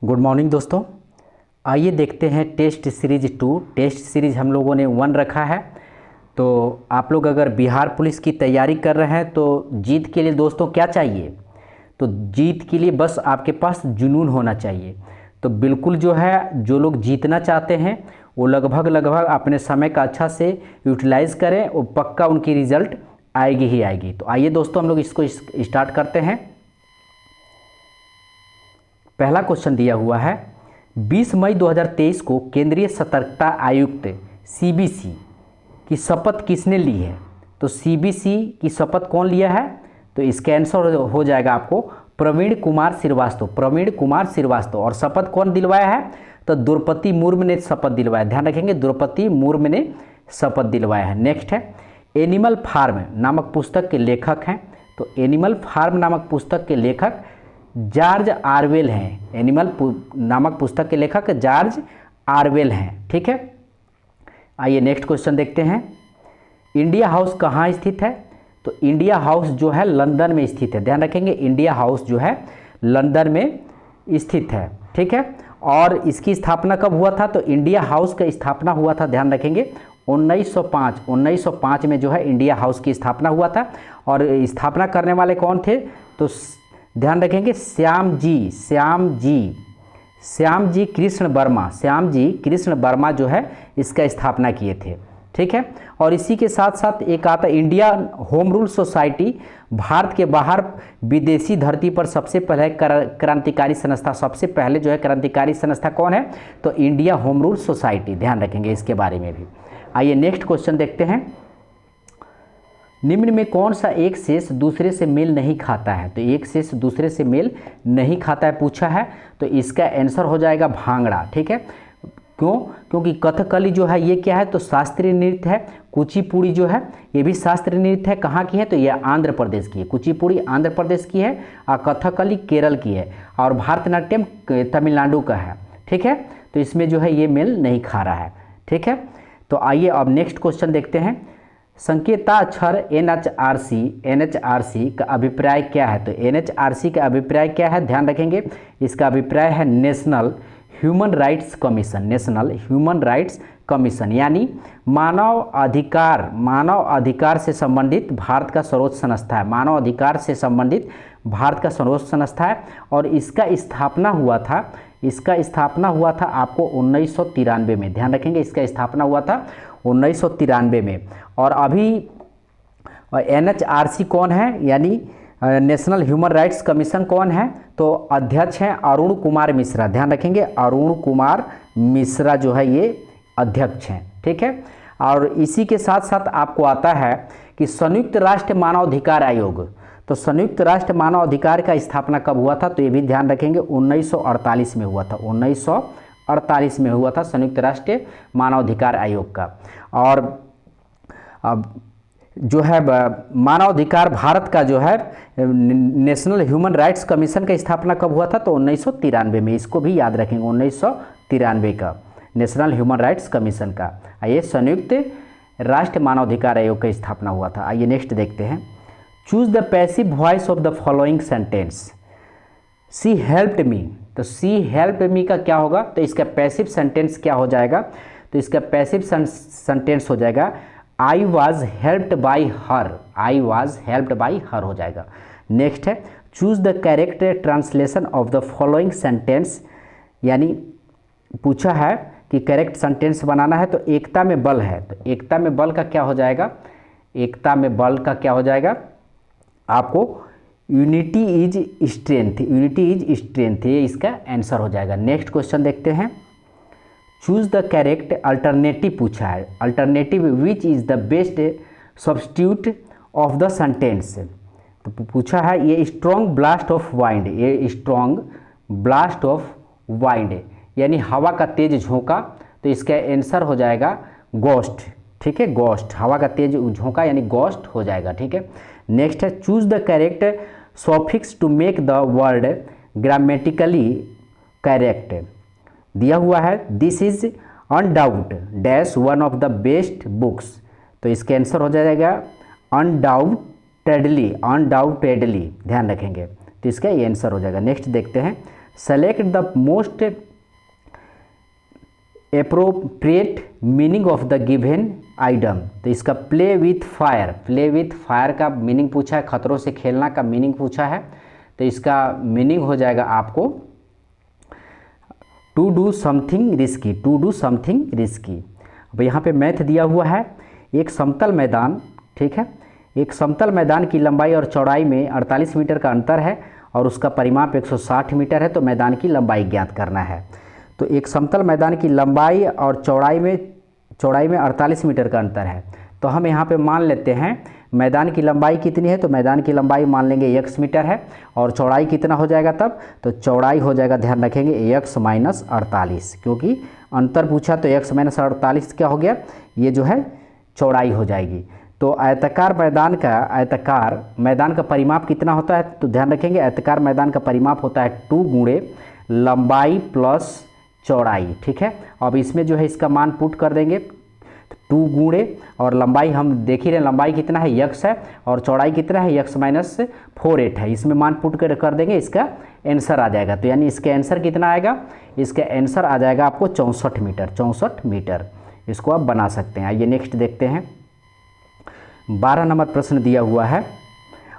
Good morning दोस्तों। आइए देखते हैं टेस्ट सीरीज 2। टेस्ट सीरीज हम लोगों ने 1 रखा है। तो आप लोग अगर बिहार पुलिस की तैयारी कर रहे हैं तो जीत के लिए दोस्तों क्या चाहिए? तो जीत के लिए बस आपके पास जुनून होना चाहिए। तो बिल्कुल जो है, जो लोग जीतना चाहते हैं वो लगभग अपने समय का अच्छा से यूटिलाइज़ करें और पक्का उनकी रिज़ल्ट आएगी ही आएगी। तो आइए दोस्तों हम लोग इसको स्टार्ट करते हैं। पहला क्वेश्चन दिया हुआ है, 20 मई 2023 को केंद्रीय सतर्कता आयुक्त सीबीसी की शपथ किसने ली है? तो सीबीसी की शपथ कौन लिया है? तो इसका आंसर हो जाएगा आपको प्रवीण कुमार श्रीवास्तव। प्रवीण कुमार श्रीवास्तव। और शपथ कौन दिलवाया है? तो द्रौपदी मुर्मू ने शपथ दिलवाया। ध्यान रखेंगे, द्रौपदी मुर्मू ने शपथ दिलवाया है। नेक्स्ट है, एनिमल फार्म नामक पुस्तक के लेखक हैं। तो एनिमल फार्म नामक पुस्तक के लेखक जॉर्ज ऑरवेल हैं। एनिमल नामक पुस्तक के लेखक जॉर्ज ऑरवेल हैं। ठीक है, आइए नेक्स्ट क्वेश्चन देखते हैं। इंडिया हाउस कहाँ स्थित है? तो इंडिया हाउस जो है लंदन में स्थित है। ध्यान रखेंगे, इंडिया हाउस जो है लंदन में स्थित है। ठीक है, और इसकी स्थापना कब हुआ था? तो इंडिया हाउस का स्थापना हुआ था, ध्यान रखेंगे, 1905 में जो है इंडिया हाउस की स्थापना हुआ था। और स्थापना करने वाले कौन थे? तो ध्यान रखेंगे, श्याम जी कृष्ण वर्मा जो है इसका स्थापना किए थे। ठीक है, और इसी के साथ साथ एक आता India home rule society, Bharat के बाहर विदेशी धरती पर सबसे पहले क्रांतिकारी संस्था। सबसे पहले जो है क्रांतिकारी संस्था कौन है? तो इंडिया होम रूल सोसाइटी। ध्यान रखेंगे इसके बारे में भी। आइए नेक्स्ट क्वेश्चन देखते हैं। निम्न में कौन सा एक शेष दूसरे से मेल नहीं खाता है? तो एक शेष दूसरे से मेल नहीं खाता है पूछा है, तो इसका आंसर हो जाएगा भांगड़ा। ठीक है, क्यों? क्योंकि कथकली जो है ये क्या है? तो शास्त्रीय नृत्य है। कुचिपुड़ी जो है ये भी शास्त्रीय नृत्य है। कहाँ की है? तो ये आंध्र प्रदेश की है। कुचिपुड़ी आंध्र प्रदेश की है और कथकली केरल की है, और भारतनाट्यम तमिलनाडु का है। ठीक है, तो इसमें जो है ये मेल नहीं खा रहा है। ठीक है, तो आइए अब नेक्स्ट क्वेश्चन देखते हैं। संकेताक्षर एनएचआरसी का अभिप्राय क्या है? तो एनएचआरसी का अभिप्राय क्या है? ध्यान रखेंगे, इसका अभिप्राय है national human rights commission. National human rights commission यानी मानव अधिकार से संबंधित भारत का सर्वोच्च संस्था है। मानव अधिकार से संबंधित भारत का सर्वोच्च संस्था है, और इसका स्थापना हुआ था आपको 1993 में। ध्यान रखेंगे, इसका स्थापना हुआ था 1993 में। और अभी एनएचआरसी कौन है, यानी नेशनल ह्यूमन राइट्स कमीशन कौन है? तो अध्यक्ष हैं अरुण कुमार मिश्रा। ध्यान रखेंगे, अरुण कुमार मिश्रा जो है ये अध्यक्ष हैं। ठीक है, और इसी के साथ साथ आपको आता है कि संयुक्त राष्ट्र मानवाधिकार आयोग। तो संयुक्त राष्ट्र मानवाधिकार का स्थापना कब हुआ था? तो ये भी ध्यान रखेंगे, 1948 में हुआ था। 1948 में हुआ था संयुक्त राष्ट्र मानवाधिकार आयोग का। और अब जो है मानवाधिकार भारत का जो है नेशनल ह्यूमन राइट्स कमीशन का स्थापना कब हुआ था? तो 1993 में। इसको भी याद रखेंगे, 1993 का नेशनल ह्यूमन राइट्स कमीशन का ये संयुक्त राष्ट्र मानवाधिकार आयोग का स्थापना हुआ था। आइए नेक्स्ट देखते हैं। Choose the passive voice of the following sentence. She helped me. तो सी हेल्प्ड मी का क्या होगा? तो इसका पैसिव सेंटेंस क्या हो जाएगा? तो इसका पैसिव सेंटेंस हो जाएगा I was helped by her. I was helped by her हो जाएगा। नेक्स्ट है, choose the correct translation of the following sentence, यानी पूछा है कि करेक्ट सेंटेंस बनाना है। तो एकता में बल है, तो एकता में बल का क्या हो जाएगा? एकता में बल का क्या हो जाएगा आपको? Unity is strength. Unity is strength, ये इसका आंसर हो जाएगा। नेक्स्ट क्वेश्चन देखते हैं। चूज द करेक्ट अल्टरनेटिव पूछा है। Alternative which is the best substitute of the sentence. तो पूछा है ये स्ट्रॉन्ग ब्लास्ट ऑफ वाइंड। ये स्ट्रॉन्ग ब्लास्ट ऑफ वाइंड यानी हवा का तेज झोंका। तो इसका आंसर हो जाएगा गोस्ट। ठीक है, गोस्ट, हवा का तेज झोंका यानी गोस्ट हो जाएगा। ठीक है, नेक्स्ट है, choose the correct suffix to make the word grammatically correct. दिया हुआ है this is undoubt dash one of the best books. तो इसका आंसर हो जाएगा अनडाउटेडली। ध्यान रखेंगे, तो इसका ये आंसर हो जाएगा। नेक्स्ट देखते हैं, select the most appropriate meaning of the given item. तो इसका प्ले विथ फायर का मीनिंग पूछा है, खतरों से खेलना का मीनिंग पूछा है। तो इसका मीनिंग हो जाएगा आपको टू डू समथिंग रिस्की। अब यहाँ पे मैथ दिया हुआ है, एक समतल मैदान, ठीक है, एक समतल मैदान की लंबाई और चौड़ाई में 48 मीटर का अंतर है और उसका परिमाप 160 मीटर है। तो मैदान की लंबाई ज्ञात करना है। तो एक समतल मैदान की लंबाई और चौड़ाई में 48 मीटर का अंतर है। तो हम यहाँ पे मान लेते हैं मैदान की लंबाई कितनी है, तो मैदान की लंबाई मान लेंगे x मीटर है और चौड़ाई कितना हो जाएगा तब, तो चौड़ाई हो जाएगा, ध्यान रखेंगे, x माइनस 48, क्योंकि अंतर पूछा तो x माइनस 48 क्या हो गया, ये जो है चौड़ाई हो जाएगी। तो आयताकार मैदान का परिमाप कितना होता है, तो ध्यान रखेंगे आयताकार मैदान का परिमाप होता है 2 गुणे लंबाई प्लस चौड़ाई, ठीक है। अब इसमें जो है इसका मान पुट कर देंगे, 2 गुणे और लंबाई हम देख ही रहे, लंबाई कितना है x है और चौड़ाई कितना है x माइनस 48 है। इसमें मान पुट कर देंगे, इसका आंसर आ जाएगा। तो यानी इसका आंसर कितना आएगा, इसका आंसर आ जाएगा आपको 64 मीटर। इसको आप बना सकते हैं। आइए नेक्स्ट देखते हैं। 12 नंबर प्रश्न दिया हुआ है,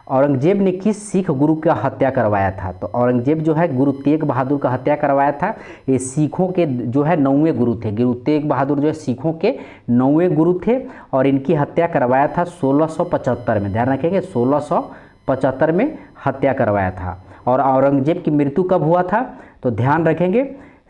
औरंगजेब ने किस सिख गुरु का हत्या करवाया था। तो औरंगजेब जो है गुरु तेग बहादुर का हत्या करवाया था। ये सिखों के जो है 9वें गुरु थे। गुरु तेग बहादुर जो है सिखों के 9वें गुरु थे और इनकी हत्या करवाया था 1675 में। ध्यान रखेंगे 1675 में हत्या करवाया था। और औरंगजेब की मृत्यु कब हुआ था, तो ध्यान रखेंगे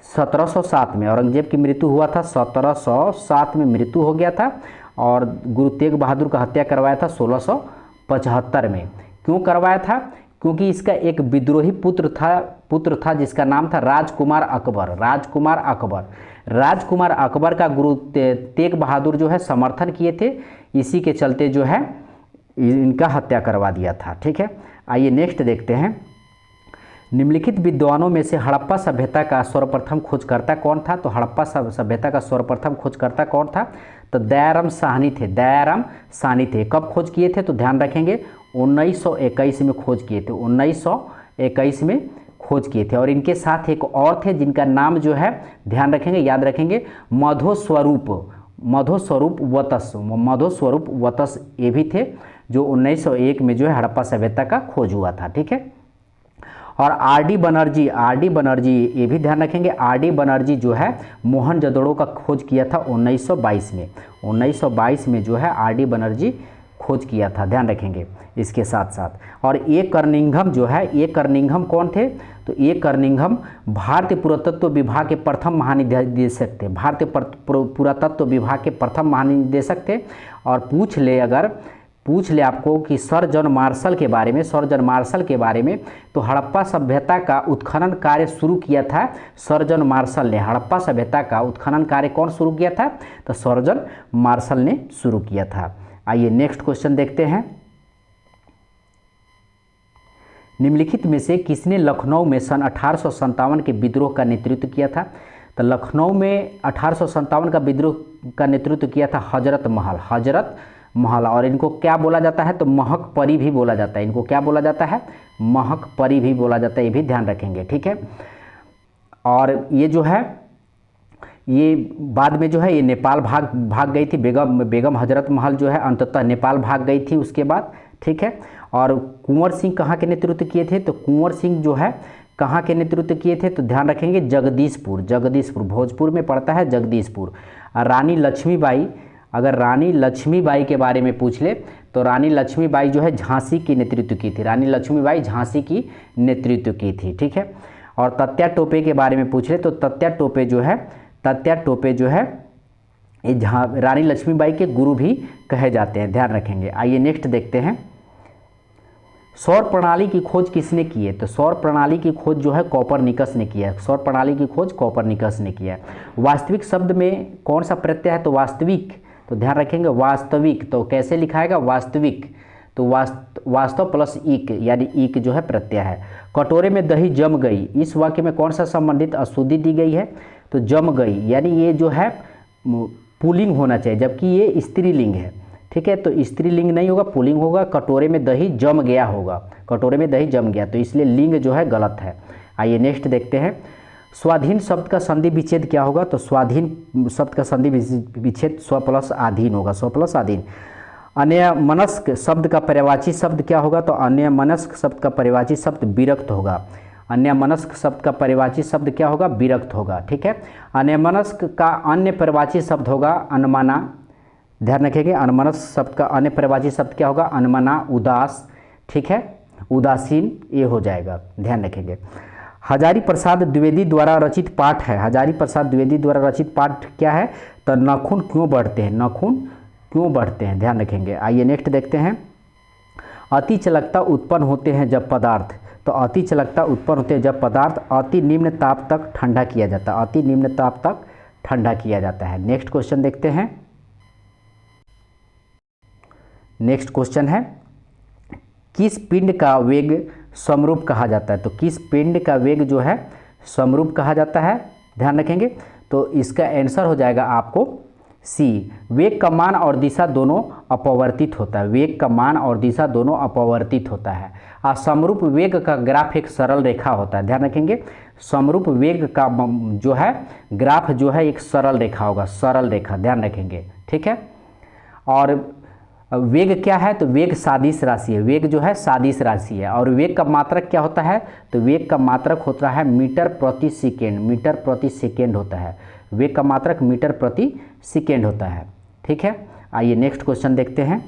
1707 में। औरंगजेब की मृत्यु हुआ था 1707 में मृत्यु हो गया था और गुरु तेग बहादुर का हत्या करवाया था 1675 में। क्यों करवाया था, क्योंकि इसका एक विद्रोही पुत्र था जिसका नाम था राजकुमार अकबर का गुरु तेग बहादुर जो है समर्थन किए थे। इसी के चलते जो है इनका हत्या करवा दिया था, ठीक है। आइए नेक्स्ट देखते हैं। निम्नलिखित विद्वानों में से हड़प्पा सभ्यता का सर्वप्रथम खोजकर्ता कौन था। तो हड़प्पा सभ्यता का सर्वप्रथम खोजकर्ता कौन था, तो दयाराम साहनी थे। कब खोज किए थे, तो ध्यान रखेंगे 1921 में खोज किए थे। 1921 में खोज किए थे। और इनके साथ एक और थे जिनका नाम जो है ध्यान रखेंगे, याद रखेंगे, मधोस्वरूप वतस ये भी थे, जो 1901 में जो है हड़प्पा सभ्यता का खोज हुआ था, ठीक है। और आर डी बनर्जी ये भी ध्यान रखेंगे, आर डी बनर्जी जो है मोहनजोदड़ो का खोज किया था 1922 में। 1922 में जो है आर डी बनर्जी खोज किया था, ध्यान रखेंगे इसके साथ साथ। और ए कर्निंघम जो है, ए कर्निंघम कौन थे, तो ए कर्निंघम भारतीय पुरातत्व विभाग के प्रथम महानिदेशक थे। भारतीय पुरातत्व विभाग के प्रथम महानिदेशक थे। और पूछ ले आपको कि सर जॉन मार्शल के बारे में, तो हड़प्पा सभ्यता का उत्खनन कार्य शुरू किया था सर जॉन मार्शल ने। हड़प्पा सभ्यता का उत्खनन कार्य कौन शुरू किया था, तो सर जॉन मार्शल ने शुरू किया था। आइए नेक्स्ट क्वेश्चन देखते हैं। निम्नलिखित में से किसने लखनऊ में सन 1857 के विद्रोह का नेतृत्व किया था। तो लखनऊ में 1857 का विद्रोह का नेतृत्व किया था हजरत महल। और इनको क्या बोला जाता है, तो महक परी भी बोला जाता है। इनको क्या बोला जाता है, महक परी भी बोला जाता है, ये भी ध्यान रखेंगे, ठीक है। और ये जो है ये बाद में जो है ये नेपाल भाग गई थी। बेगम हजरत महल जो है अंततः नेपाल भाग गई थी उसके बाद, ठीक है। और कुंवर सिंह कहाँ के नेतृत्व किए थे, तो कुंवर सिंह जो है कहाँ के नेतृत्व किए थे, तो ध्यान रखेंगे जगदीशपुर, भोजपुर में पड़ता है जगदीशपुर। रानी लक्ष्मीबाई, अगर रानी लक्ष्मीबाई के बारे में पूछ ले तो रानी लक्ष्मीबाई जो है झांसी की नेतृत्व की थी। रानी लक्ष्मीबाई झांसी की नेतृत्व की थी, ठीक है। और तत्या टोपे के बारे में पूछ ले तो तत्या टोपे जो है ये रानी लक्ष्मीबाई के गुरु भी कहे जाते हैं, ध्यान रखेंगे। आइए नेक्स्ट देखते हैं। सौर प्रणाली की खोज किसने की है, तो सौर प्रणाली की खोज जो है कोपरनिकस ने किया है। सौर प्रणाली की खोज कोपरनिकस ने किया है। वास्तविक शब्द में कौन सा प्रत्यय है, तो वास्तविक, तो ध्यान रखेंगे वास्तविक, तो कैसे लिखाएगा वास्तविक, तो वास्तव प्लस इक, यानी इक जो है प्रत्यय है। कटोरे में दही जम गई, इस वाक्य में कौन सा संबंधित अशुद्धि दी गई है, तो जम गई, यानी ये जो है पुल्लिंग होना चाहिए, जबकि ये स्त्रीलिंग है, ठीक है। तो स्त्रीलिंग नहीं होगा, पुल्लिंग होगा। कटोरे में दही जम गया होगा, कटोरे में दही जम गया, तो इसलिए लिंग जो है गलत है। आइए नेक्स्ट देखते हैं, स्वाधीन शब्द का संधि विच्छेद क्या होगा? तो स्वाधीन शब्द का संधि विच्छेद स्व प्लस आधीन होगा, स्व प्लस आधीन। अन्यमनस्क शब्द का पर्यायवाची शब्द क्या होगा? तो अन्यमनस्क शब्द का पर्यायवाची शब्द विरक्त होगा। अन्यमनस्क शब्द का पर्यायवाची शब्द क्या होगा? विरक्त होगा। ठीक है, अन्यमनस्क का अन्य पर्यायवाची शब्द होगा अनमना। ध्यान रखेंगे, अन्यमनस्क शब्द का अन्य पर्यायवाची शब्द क्या होगा? अनमना, उदास। ठीक है, उदासीन, ये हो जाएगा, ध्यान रखेंगे। हजारी प्रसाद द्विवेदी द्वारा रचित पाठ है, हजारी प्रसाद द्विवेदी द्वारा रचित पाठ क्या है? तो नाखून क्यों बढ़ते हैं, नाखून क्यों बढ़ते हैं, ध्यान रखेंगे। आइए नेक्स्ट देखते हैं, अति चालकता उत्पन्न होते हैं जब पदार्थ, तो अति चालकता उत्पन्न होते हैं जब पदार्थ अति निम्न ताप तक ठंडा किया जाता है, अति निम्न ताप तक ठंडा किया जाता है। नेक्स्ट क्वेश्चन देखते हैं, नेक्स्ट क्वेश्चन है, किस पिंड का वेग समरूप कहा जाता है? तो किस पिंड का वेग जो है समरूप कहा जाता है, ध्यान रखेंगे। तो इसका आंसर हो जाएगा आपको सी, वेग का मान और दिशा दोनों अपवर्तित होता है, वेग का मान और दिशा दोनों अपवर्तित होता है। समरूप वेग का ग्राफ एक सरल रेखा होता है, ध्यान रखेंगे। समरूप वेग का जो है ग्राफ जो है एक सरल रेखा होगा, सरल रेखा, ध्यान रखेंगे। ठीक है, और वेग क्या है? तो वेग सादिश राशि है, वेग जो है सादिश राशि है। और वेग का मात्रक क्या होता है? तो वेग का मात्रक होता है मीटर प्रति सेकेंड, मीटर प्रति सेकेंड होता है, वेग का मात्रक मीटर प्रति सेकेंड होता है। ठीक है, आइए नेक्स्ट क्वेश्चन देखते हैं,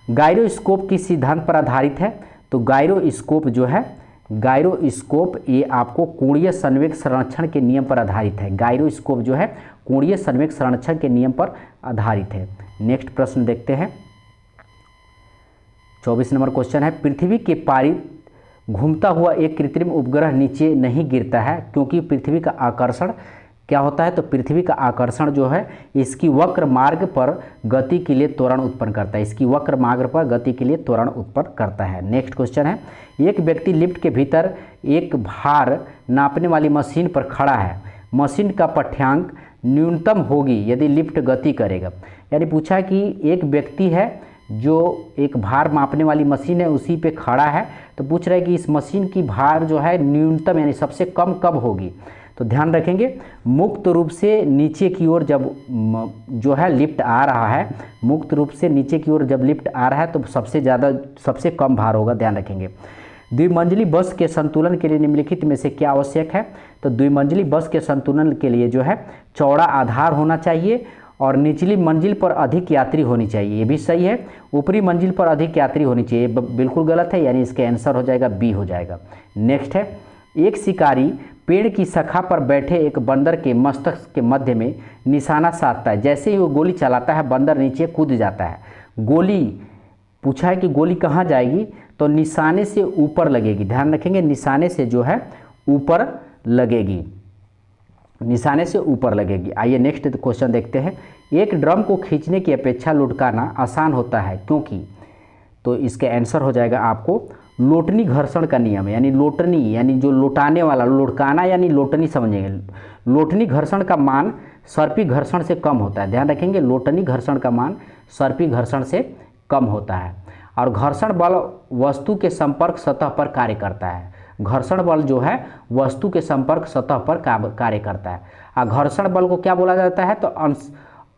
गायरोस्कोप किस सिद्धांत पर आधारित है? तो गायरोस्कोप जो है, गायरोस्कोप ये आपको कोणीय संवेग संरक्षण के नियम पर आधारित है, गायरोस्कोप जो है कोणीय संवेग संरक्षण के नियम पर आधारित है। नेक्स्ट प्रश्न देखते हैं, 24 नंबर क्वेश्चन है, पृथ्वी के पारित घूमता हुआ एक कृत्रिम उपग्रह नीचे नहीं गिरता है क्योंकि पृथ्वी का आकर्षण क्या होता है? तो पृथ्वी का आकर्षण जो है इसकी वक्र मार्ग पर गति के लिए त्वरण उत्पन्न करता है, इसकी वक्र मार्ग पर गति के लिए त्वरण उत्पन्न करता है। नेक्स्ट क्वेश्चन है, एक व्यक्ति लिफ्ट के भीतर एक भार नापने वाली मशीन पर खड़ा है, मशीन का पाठ्यांक न्यूनतम होगी यदि लिफ्ट गति करेगा। यानी पूछा कि एक व्यक्ति है जो एक भार मापने वाली मशीन है उसी पे खड़ा है, तो पूछ रहा है कि इस मशीन की भार जो है न्यूनतम यानी सबसे कम कब होगी? तो ध्यान रखेंगे, मुक्त रूप से नीचे की ओर जब जो है लिफ्ट आ रहा है, मुक्त रूप से नीचे की ओर जब लिफ्ट आ रहा है तो सबसे ज़्यादा सबसे कम भार होगा, ध्यान रखेंगे। द्विमंजिली बस के संतुलन के लिए निम्नलिखित में से क्या आवश्यक है? तो द्विमंजिली बस के संतुलन के लिए जो है चौड़ा आधार होना चाहिए और निचली मंजिल पर अधिक यात्री होनी चाहिए, ये भी सही है। ऊपरी मंजिल पर अधिक यात्री होनी चाहिए, बिल्कुल गलत है, यानी इसका आंसर हो जाएगा बी हो जाएगा। नेक्स्ट है, एक शिकारी पेड़ की शाखा पर बैठे एक बंदर के मस्तक के मध्य में निशाना साधता है, जैसे ही वो गोली चलाता है बंदर नीचे कूद जाता है। गोली पूछा है कि गोली कहाँ जाएगी? तो निशाने से ऊपर लगेगी, ध्यान रखेंगे, निशाने से जो है ऊपर लगेगी, निशाने से ऊपर लगेगी। आइए नेक्स्ट क्वेश्चन देखते हैं, एक ड्रम को खींचने की अपेक्षा लुढ़काना आसान होता है क्योंकि? तो इसका आंसर हो जाएगा आपको लोटनी घर्षण का नियम, यानी लोटनी यानी जो लौटाने वाला, लुढ़काना यानी लोटनी समझेंगे। लोटनी घर्षण का मान सर्पी घर्षण से कम होता है, ध्यान रखेंगे, लोटनी घर्षण का मान सर्पी घर्षण से कम होता है। और घर्षण बल वस्तु के संपर्क सतह पर कार्य करता है, घर्षण बल जो है वस्तु के संपर्क सतह पर कार्य करता है। और घर्षण बल को क्या बोला जाता है? तो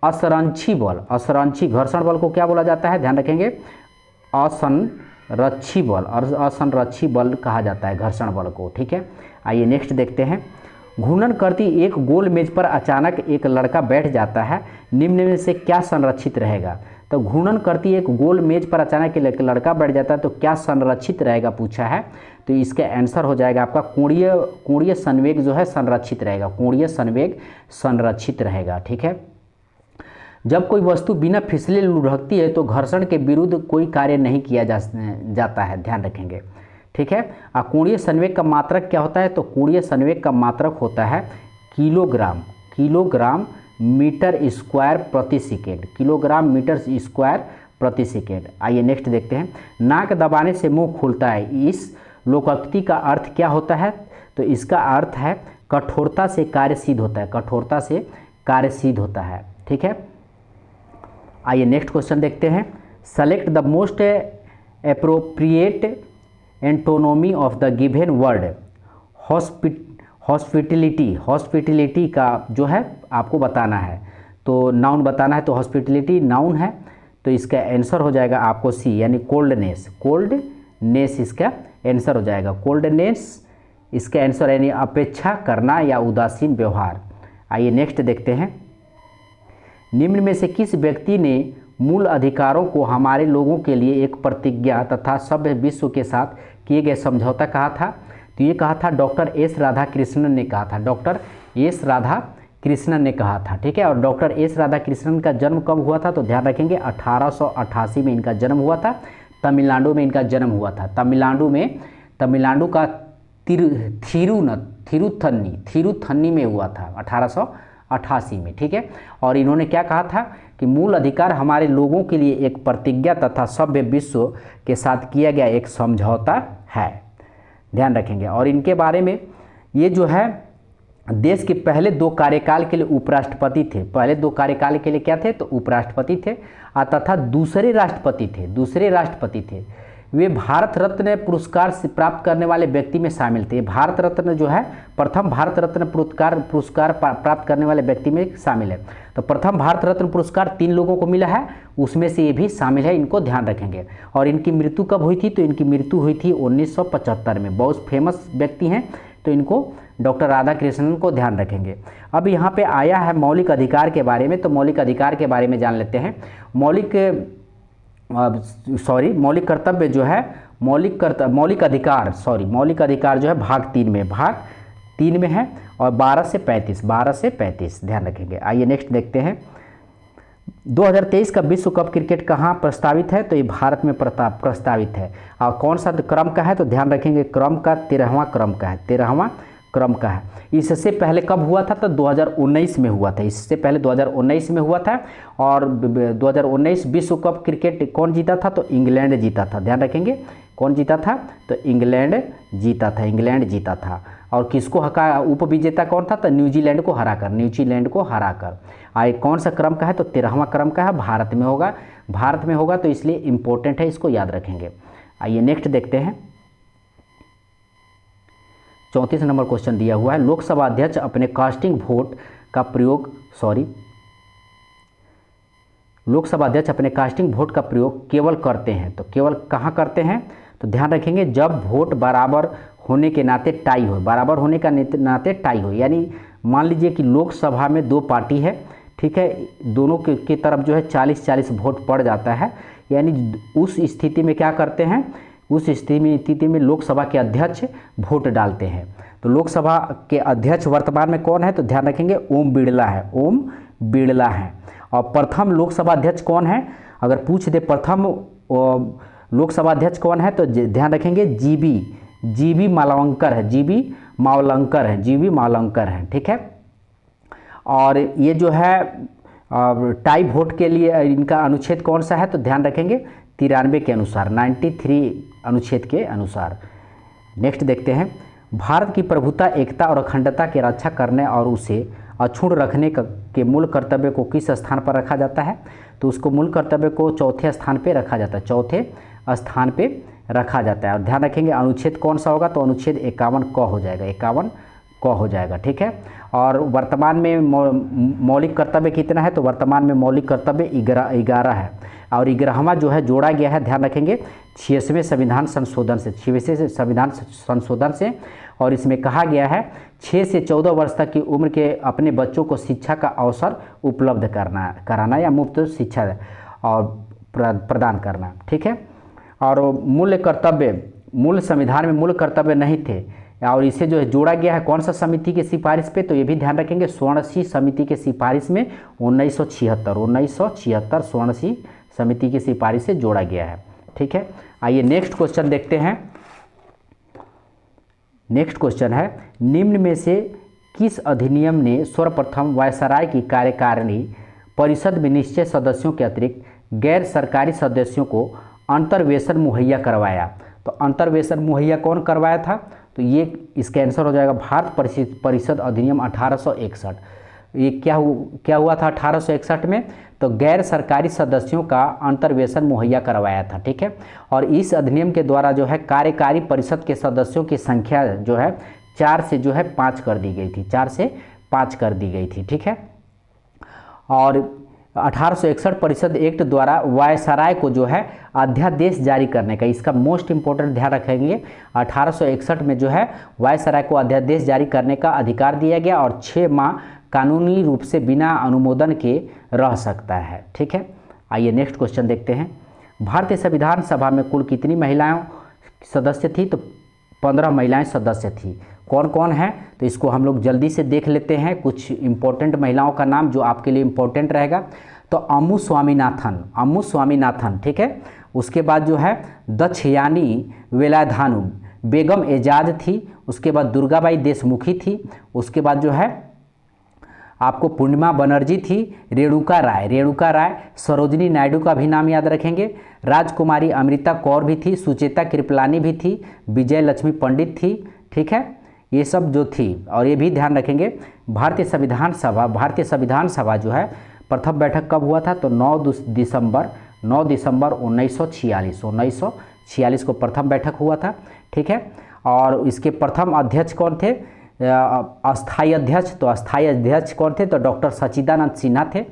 असंरक्षी बल, असंरक्षी घर्षण बल को क्या बोला जाता है? ध्यान रखेंगे, असंरक्षी बल, और असंरक्षी बल कहा जाता है घर्षण बल को। ठीक है, आइए नेक्स्ट देखते हैं, घूर्णन करती एक गोल मेज पर अचानक एक लड़का बैठ जाता है, निम्न में से क्या संरक्षित रहेगा? तो घूर्णन करती एक गोल मेज पर अचानक एक लड़का बैठ जाता है तो क्या संरक्षित रहेगा पूछा है? तो इसका आंसर हो जाएगा आपका कोणीय संवेग जो है संरक्षित रहेगा, कोणीय संवेग संरक्षित रहेगा। ठीक है, जब कोई वस्तु बिना फिसले लुढ़कती है तो घर्षण के विरुद्ध कोई कार्य नहीं किया जाता है, ध्यान रखेंगे। ठीक है, और कोणीय संवेग का मात्रक क्या होता है? तो कोणीय संवेग का मात्रक होता है किलोग्राम, किलोग्राम मीटर स्क्वायर प्रति सेकेंड, किलोग्राम मीटर स्क्वायर प्रति सेकेंड। आइए नेक्स्ट देखते हैं, नाक दबाने से मुंह खुलता है, इस लोकोक्ति का अर्थ क्या होता है? तो इसका अर्थ है कठोरता से कार्य सिद्ध होता है, कठोरता से कार्य सिद्ध होता है। ठीक है, आइए नेक्स्ट क्वेश्चन देखते हैं, select the most appropriate antonym of the given word hospitality का जो है आपको बताना है, तो नाउन बताना है, तो हॉस्पिटलिटी नाउन है, तो इसका आंसर हो जाएगा आपको सी, यानी कोल्डनेस इसका आंसर हो जाएगा। कोल्डनेस इसका आंसर यानी अपेक्षा करना या उदासीन व्यवहार। आइए नेक्स्ट देखते हैं। निम्न में से किस व्यक्ति ने मूल अधिकारों को हमारे लोगों के लिए एक प्रतिज्ञा तथा सभ्य विश्व के साथ किए गए समझौता कहा था? तो ये कहा था डॉक्टर एस राधाकृष्णन ने कहा था, डॉक्टर एस राधाकृष्णन ने कहा था, ठीक है। और डॉक्टर एस राधाकृष्णन का जन्म कब हुआ था? तो ध्यान रखेंगे 1888 में इनका जन्म हुआ था, तमिलनाडु में इनका जन्म हुआ था। तमिलनाडु का थिरुथन्नी में हुआ था 1888 में, ठीक है। और इन्होंने क्या कहा था कि मूल अधिकार हमारे लोगों के लिए एक प्रतिज्ञा तथा सभ्य विश्व के साथ किया गया एक समझौता है, ध्यान रखेंगे। और इनके बारे में ये जो है देश के पहले 2 कार्यकाल के लिए उपराष्ट्रपति थे। पहले 2 कार्यकाल के लिए क्या थे? तो उपराष्ट्रपति थे, तथा दूसरे राष्ट्रपति थे वे भारत रत्न पुरस्कार से प्राप्त करने वाले व्यक्ति में शामिल थे। भारत रत्न जो है प्रथम भारत रत्न पुरस्कार प्राप्त करने वाले व्यक्ति में शामिल है। तो प्रथम भारत रत्न पुरस्कार 3 लोगों को मिला है, उसमें से ये भी शामिल है, इनको ध्यान रखेंगे। और इनकी मृत्यु कब हुई थी? तो इनकी मृत्यु हुई थी 1975 में। बहुत फेमस व्यक्ति हैं, तो इनको डॉक्टर राधाकृष्णन को ध्यान रखेंगे। अब यहाँ पे आया है मौलिक अधिकार के बारे में, तो मौलिक अधिकार के बारे में जान लेते हैं। मौलिक कर्तव्य जो है मौलिक अधिकार जो है भाग 3 में है, और 12 से 35 ध्यान रखेंगे। आइए नेक्स्ट देखते हैं। 2023 का विश्व कप क्रिकेट कहाँ प्रस्तावित है? तो ये भारत में प्रस्तावित है। और कौन सा क्रम का है? तो ध्यान रखेंगे क्रम का 13वां क्रम का है, 13वां क्रम का है। इससे पहले कब हुआ था? तो 2019 में हुआ था, इससे पहले 2019 में हुआ था। और 2019 विश्व कप क्रिकेट कौन जीता था? तो इंग्लैंड जीता था, ध्यान रखेंगे कौन जीता था? तो इंग्लैंड जीता था। और किसको उप विजेता कौन था? तो न्यूजीलैंड को हराकर। आए कौन सा क्रम का है? तो 13वां क्रम का है, भारत में होगा, तो इसलिए इम्पोर्टेंट है, इसको याद रखेंगे। आइए नेक्स्ट देखते हैं। 34 नंबर क्वेश्चन दिया हुआ है। लोकसभा अध्यक्ष अपने कास्टिंग वोट का प्रयोग केवल करते हैं, तो केवल कहाँ करते हैं? तो ध्यान रखेंगे जब वोट बराबर होने के नाते टाई हो, यानी मान लीजिए कि लोकसभा में 2 पार्टी है, ठीक है, दोनों की तरफ जो है 40-40 वोट पड़ जाता है, यानी उस स्थिति में क्या करते हैं? उस स्थिति में लोकसभा के अध्यक्ष वोट डालते हैं। तो लोकसभा के अध्यक्ष वर्तमान में कौन है? तो ध्यान रखेंगे ओम बिड़ला है। और प्रथम लोकसभा अध्यक्ष कौन है? अगर पूछ दे प्रथम लोकसभा अध्यक्ष कौन है, तो ध्यान रखेंगे जीबी मावलंकर है, ठीक है। और ये जो है टाई वोट के लिए इनका अनुच्छेद कौन सा है? तो ध्यान रखेंगे 93 के अनुसार, 93 अनुच्छेद के अनुसार। नेक्स्ट देखते हैं। भारत की प्रभुता, एकता और अखंडता की रक्षा करने और उसे अक्षुण्ण रखने के मूल कर्तव्य को किस स्थान पर रखा जाता है? तो उसको मूल कर्तव्य को 4थे स्थान पे रखा जाता है, और ध्यान रखेंगे अनुच्छेद कौन सा होगा? तो अनुच्छेद 51 क हो जाएगा, ठीक है। और वर्तमान में मौलिक कर्तव्य कितना है? तो वर्तमान में मौलिक कर्तव्य 11 है, और 11वां जो है जोड़ा गया है, ध्यान रखेंगे 6वें संविधान संशोधन से। और इसमें कहा गया है 6 से 14 वर्ष तक की उम्र के अपने बच्चों को शिक्षा का अवसर उपलब्ध कराना या मुफ्त शिक्षा और प्रदान करना, ठीक है। और मूल संविधान में मूल कर्तव्य नहीं थे, और इसे जो है जोड़ा गया है कौन सा समिति की सिफारिश पे? तो ये भी ध्यान रखेंगे स्वर्णसिंह समिति के सिफारिश में 1976 स्वर्णसिंह समिति की सिफारिश से जोड़ा गया है, ठीक है। आइए नेक्स्ट क्वेश्चन देखते हैं। नेक्स्ट क्वेश्चन है, निम्न में से किस अधिनियम ने सर्वप्रथम वायसराय की कार्यकारिणी परिषद में निश्चय सदस्यों के अतिरिक्त गैर सरकारी सदस्यों को अंतर्वेशन मुहैया करवाया? तो अंतर्वेशन मुहैया कौन करवाया था? तो ये इसका आंसर हो जाएगा भारत परिषद अधिनियम 1861। ये क्या हुआ था 1861 में? तो गैर सरकारी सदस्यों का अंतर्वेशन मुहैया करवाया था, ठीक है। और इस अधिनियम के द्वारा जो है कार्यकारी परिषद के सदस्यों की संख्या जो है 4 से जो है 5 कर दी गई थी, 4 से 5 कर दी गई थी, ठीक है। और 1861 परिषद एक्ट द्वारा वायसराय को जो है अध्यादेश जारी करने का, इसका मोस्ट इंपॉर्टेंट ध्यान रखेंगे, 1861 में जो है वायसराय को अध्यादेश जारी करने का अधिकार दिया गया और 6 माह कानूनी रूप से बिना अनुमोदन के रह सकता है, ठीक है। आइए नेक्स्ट क्वेश्चन देखते हैं। भारतीय संविधान सभा में कुल कितनी महिलाएं सदस्य थी? तो 15 महिलाएं सदस्य थी। कौन कौन है? तो इसको हम लोग जल्दी से देख लेते हैं, कुछ इंपॉर्टेंट महिलाओं का नाम जो आपके लिए इंपॉर्टेंट रहेगा। तो अम्मू स्वामीनाथन, ठीक है। उसके बाद जो है दक्षयानी वेलायधानु, बेगम एजाज थी। उसके बाद दुर्गाबाई देशमुखी थी। उसके बाद जो है आपको पूर्णिमा बनर्जी थी, रेणुका राय, सरोजिनी नायडू का भी नाम याद रखेंगे, राजकुमारी अमृता कौर भी थी, सुचेता कृपलानी भी थी, विजय लक्ष्मी पंडित थी, ठीक है। ये सब जो थी, और ये भी ध्यान रखेंगे भारतीय संविधान सभा जो है प्रथम बैठक कब हुआ था? तो 9 दिसंबर 1946 को प्रथम बैठक हुआ था, ठीक है। और इसके प्रथम अध्यक्ष कौन थे? अस्थाई अध्यक्ष। तो अस्थाई अध्यक्ष कौन थे? तो डॉक्टर सच्चिदानंद सिन्हा थे।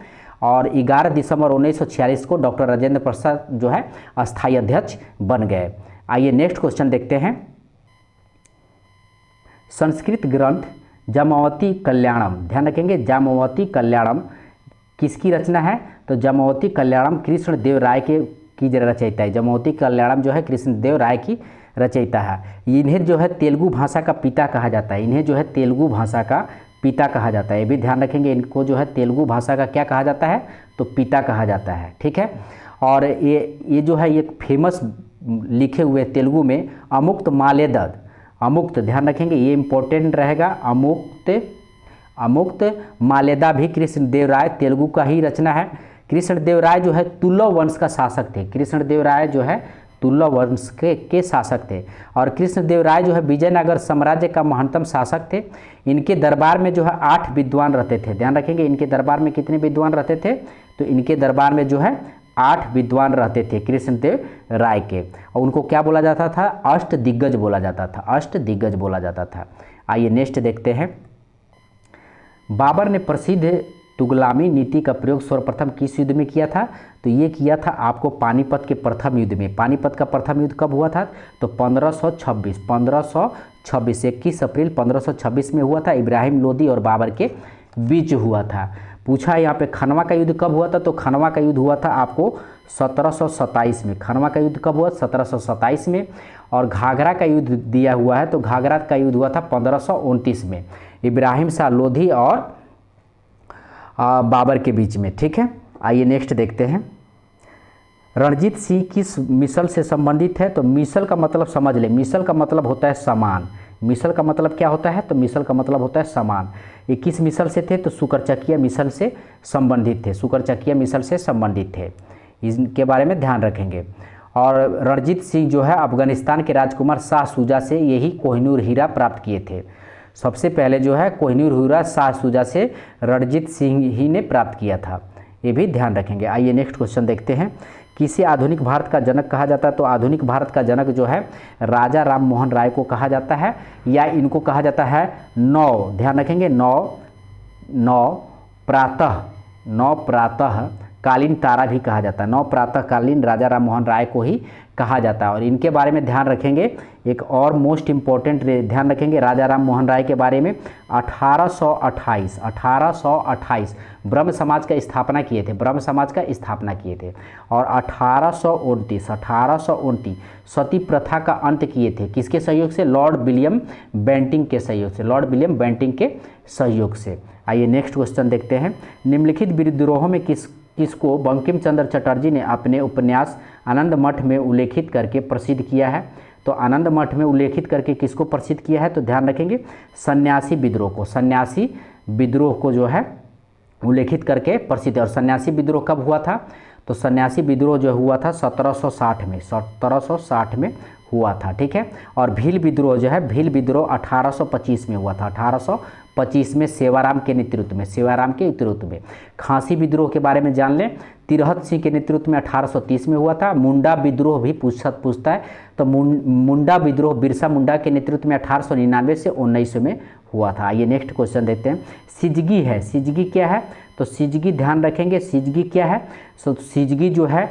और 11 दिसंबर 1946 को डॉक्टर राजेंद्र प्रसाद जो है अस्थाई अध्यक्ष बन गए। आइए नेक्स्ट क्वेश्चन देखते हैं। संस्कृत ग्रंथ जाम्बवती कल्याणम, ध्यान रखेंगे जाम्बवती कल्याणम किसकी रचना है? तो जाम्बवती कल्याणम कृष्णदेव राय की रचयिता है। जाम्बवती कल्याणम जो है कृष्णदेव राय की रचयिता है। इन्हें जो है तेलुगु भाषा का पिता कहा जाता है। ये भी ध्यान रखेंगे, इनको जो है तेलुगु भाषा का क्या कहा जाता है? तो पिता कहा जाता है, ठीक है। और ये जो है एक फेमस लिखे हुए तेलुगु में अमुक्त माल्यद, अमुक्त ध्यान रखेंगे, ये इंपॉर्टेंट रहेगा। अमुक्त माल्यदा भी कृष्णदेव राय तेलुगु का ही रचना है। कृष्णदेव राय जो है तुल्लव वंश का शासक थे। कृष्णदेव राय जो है तुल्लव वंश के शासक थे। और कृष्णदेव राय जो है विजयनगर साम्राज्य का महानतम शासक थे। इनके दरबार में जो है 8 विद्वान रहते थे। ध्यान रखेंगे, इनके दरबार में कितने विद्वान रहते थे? तो इनके दरबार में जो है 8 विद्वान रहते थे कृष्णदेव राय के। और उनको क्या बोला जाता था? अष्टदिग्गज बोला जाता था। आइए नेक्स्ट देखते हैं। बाबर ने प्रसिद्ध तुगलामी नीति का प्रयोग सर्वप्रथम किस युद्ध में किया था? तो ये किया था आपको पानीपत के प्रथम युद्ध में। पानीपत का प्रथम युद्ध कब हुआ था? तो 1526 21 अप्रैल 1526 में हुआ था। इब्राहिम लोदी और बाबर के बीच हुआ था। पूछा यहाँ पे खनवा का युद्ध कब हुआ था? तो खनवा का युद्ध हुआ था आपको 1727 में। खनवा का युद्ध कब हुआ? 1727 में। और घाघरा का युद्ध दिया हुआ है, तो घाघरा का युद्ध हुआ था 1529 में, इब्राहिम शाह लोधी और बाबर के बीच में, ठीक है। आइए नेक्स्ट देखते हैं। रणजीत सिंह किस मिसल से संबंधित है? तो मिसल का मतलब समझ ले, मिसल का मतलब होता है समान। मिसल का मतलब क्या होता है? तो मिसल का मतलब होता है समान। ये किस मिसल से थे? तो शुक्रचकिया मिसल से संबंधित थे। इनके बारे में ध्यान रखेंगे। और रणजीत सिंह जो है अफगानिस्तान के राजकुमार शाह शुजा से यही कोहिनूर हीरा प्राप्त किए थे। सबसे पहले जो है कोहिनूर हीरा शाह शुजा से रणजीत सिंह ही ने प्राप्त किया था, ये भी ध्यान रखेंगे। आइए नेक्स्ट क्वेश्चन देखते हैं। किसे आधुनिक भारत का जनक कहा जाता है? तो आधुनिक भारत का जनक जो है राजा राम मोहन राय को कहा जाता है, या इनको कहा जाता है ध्यान रखेंगे नौ प्रातः कालीन तारा भी कहा जाता है। 9 प्रातःकालीन राजा राम मोहन राय को ही कहा जाता है। और इनके बारे में ध्यान रखेंगे, एक और मोस्ट इम्पोर्टेंट ध्यान रखेंगे राजा राम मोहन राय के बारे में। 1828 ब्रह्म समाज का स्थापना किए थे। और 1829 सती प्रथा का अंत किए थे। किसके सहयोग से? लॉर्ड विलियम बेंटिंक के सहयोग से। आइए नेक्स्ट क्वेश्चन देखते हैं। निम्नलिखित विद्रोहों में किसको बंकिम चंद्र चटर्जी ने अपने उपन्यास आनंद मठ में उल्लेखित करके प्रसिद्ध किया है? तो आनंद मठ में उल्लेखित करके किसको प्रसिद्ध किया है? तो ध्यान रखेंगे सन्यासी विद्रोह को जो है उल्लेखित करके प्रसिद्ध। और सन्यासी विद्रोह कब हुआ था? तो सन्यासी विद्रोह जो हुआ था 1760 में हुआ था, ठीक है। और भील विद्रोह जो है, भील विद्रोह 1825 में हुआ था, 1825 में सेवाराम के नेतृत्व में, सेवाराम के नेतृत्व में। खांसी विद्रोह के बारे में जान लें, तिरहत सिंह के नेतृत्व में 1830 में हुआ था। मुंडा विद्रोह भी पूछता है, तो मुंडा विद्रोह बिरसा मुंडा के नेतृत्व में 1899 से 1900 में हुआ था। आइए नेक्स्ट क्वेश्चन देखते हैं। सिजगी है, सिजगी क्या है? तो सिजगी ध्यान रखेंगे, सिजगी क्या है? तो सिजगी जो है